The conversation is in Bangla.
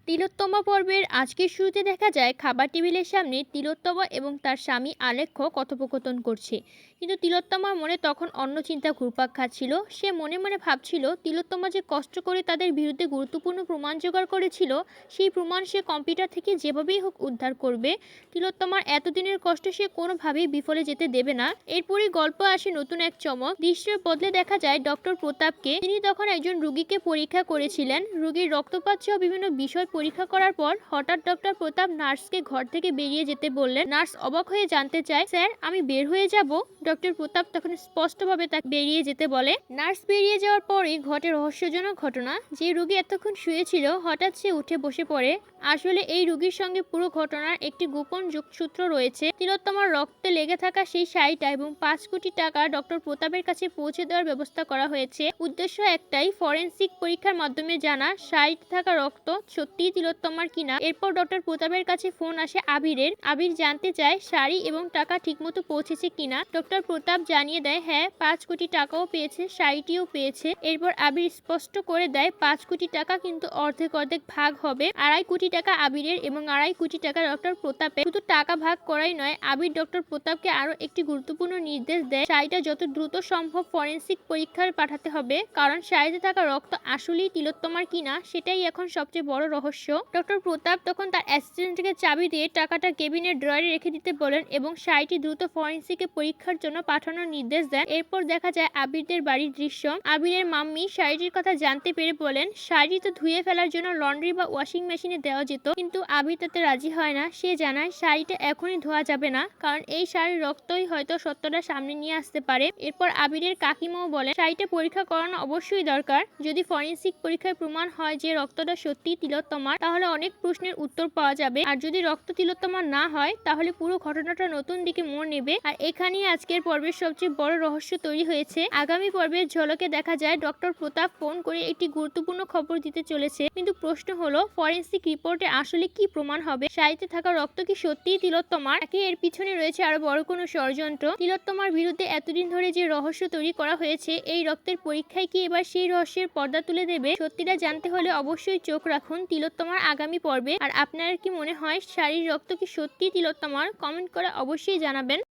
তিলোত্তমা পর্বের আজকের শুরুতে দেখা যায় খাবার টেবিলের সামনে তিলোত্তমা এবং তার স্বামী আলেখ্য কথোপকথন করছে। কিন্তু তিলোত্তমার মনে তখন অন্য চিন্তা ঘুরপাক খাচ্ছিল। সে মনে মনে ভাবছিল তিলোত্তমা যে কষ্ট করে তাদের বিরুদ্ধে গুরুত্বপূর্ণ প্রমাণ জোগাড় করেছিল, সেই প্রমাণ সে কম্পিউটার থেকে যেভাবেই হোক উদ্ধার করবে। তিলোত্তমার এতদিনের কষ্ট সে কোনোভাবেই বিফলে যেতে দেবে না। এরপরই গল্প আসে নতুন এক চমক। দৃশ্যের বদলে দেখা যায় ডক্টর প্রতাপকে। তিনি তখন একজন রোগীকে পরীক্ষা করেছিলেন। রোগীর রক্তপাত সহ বিভিন্ন বিষয় পরীক্ষা করার পর হঠাৎ ডক্টর প্রতাপ নার্সকে ঘর থেকে বেরিয়ে যেতে বললেন। নার্স অবাক হয়ে জানতে চায়, স্যার আমি বের হয়ে যাব? ডক্টর প্রতাপ তখন স্পষ্টভাবে তাকে বেরিয়ে যেতে বলে। নার্স বেরিয়ে যাওয়ার পরই ঘটে রহস্যজনক ঘটনা। যে রোগী এতক্ষণ শুয়েছিল হঠাৎ সে উঠে বসে পড়ে। আসলে এই রোগীর সঙ্গে পুরো ঘটনার একটি গোপন যোগসূত্র রয়েছে। তিলোত্তমার রক্তে লেগে থাকা সেই শাড়িটা এবং 5 কোটি টাকা ডক্টর প্রতাপের কাছে পৌঁছে দেওয়ার ব্যবস্থা করা হয়েছে। উদ্দেশ্য একটাই, ফরেনসিক পরীক্ষার মাধ্যমে জানা শাড়িতে থাকা রক্ত সত্যিই তিলোত্তমার কিনা। এরপর ডক্টর প্রতাপের কাছে ফোন আসে আবিরের। আবির জানতে চায় শাড়ি এবং টাকা ঠিকমতো পৌঁছেছে কিনা। ডক্টর প্রতাপ জানিয়ে দেয় হ্যাঁ, 5 কোটি টাকাও পেয়েছে, শাড়িটিও পেয়েছে। এরপর আবির স্পষ্ট করে দেয় 5 কোটি টাকা কিন্তু অর্ধেক অর্ধেক ভাগ হবে। 2.5 কোটি টাকা আবিরের এবং 2.5 কোটি টাকা ডক্টর প্রতাপের। শুধু টাকা ভাগ করাই নয়, আবির ডক্টর প্রতাপকে আরো একটি গুরুত্বপূর্ণ নির্দেশ দেয়, শাড়িটা যত দ্রুত সম্ভব ফরেনসিক পরীক্ষায় পাঠাতে হবে, কারণ শাড়িতে থাকা রক্ত আসলেই তিলোত্তমার কিনা সেটাই এখন সবচেয়ে বড় রহস্য। ডক্টর প্রতাপ তখন তার অ্যাসিস্ট্যান্টকে চাবি দিয়ে টাকাটা কেবিনের ড্রয়ারে রেখে দিতে বলেন এবং শাড়িটি দ্রুত ফরেনসিকে পরীক্ষার জন্য পাঠানোর নির্দেশ দেন। এরপর দেখা যায় আবিরদের বাড়ির দৃশ্য। আবিরের মাম্মি শাড়িটির কথা জানতে পেরে বলেন শাড়িটি তো ধুয়ে ফেলার জন্য লন্ড্রি বা ওয়াশিং মেশিনে দেওয়া যেত, কিন্তু আবির তাতে রাজি হয় না। সে জানায় শাড়িটা এখনই ধোয়া যাবে না, কারণ এই শাড়ির রক্তই হয়তো সত্যটা সামনে নিয়ে আসতে পারে। এরপর আবিরের কাকিমাও বলেন শাড়িটা পরীক্ষা করানো অবশ্যই দরকার। যদি ফরেনসিক পরীক্ষায় প্রমাণ হয় যে রক্তটা সত্যি তিলোত্তমার, তাহলে অনেক প্রশ্নের উত্তর পাওয়া যাবে। আর যদি রক্ত তিলোত্তমার না হয়, তাহলে পুরো ঘটনাটা নতুন দিকে মোড় নেবে। আর এখানেই আজকের পর্বের সবচেয়ে বড় রহস্য তৈরি হয়েছে। আগামী পর্বের ঝলকে দেখা যায় ডক্টর প্রতাপ ফোন করে একটি গুরুত্বপূর্ণ খবর দিতে চলেছে। কিন্তু প্রশ্ন হলো ফরেনসিক রিপোর্টে আসলে কি প্রমাণ হবে? শাড়িতে থাকা রক্ত কি সত্যিই তিলোত্তমার, নাকি এর পিছনে রয়েছে আরো বড় কোনো ষড়যন্ত্র? তিলোত্তমার বিরুদ্ধে এতদিন ধরে যে রহস্য তৈরি করা হয়েছে, এই রক্তের পরীক্ষায় কি এবার সেই রহস্যের পর্দা তুলে দেবে? সত্যিটা জানতে হলে অবশ্যই চোখ রাখুন তিলোত্তমার আগামী পর্বে। আর আপনার কি মনে হয় শাড়ির রক্ত কি সত্যিই তিলোত্তমার? কমেন্ট করে অবশ্যই জানাবেন।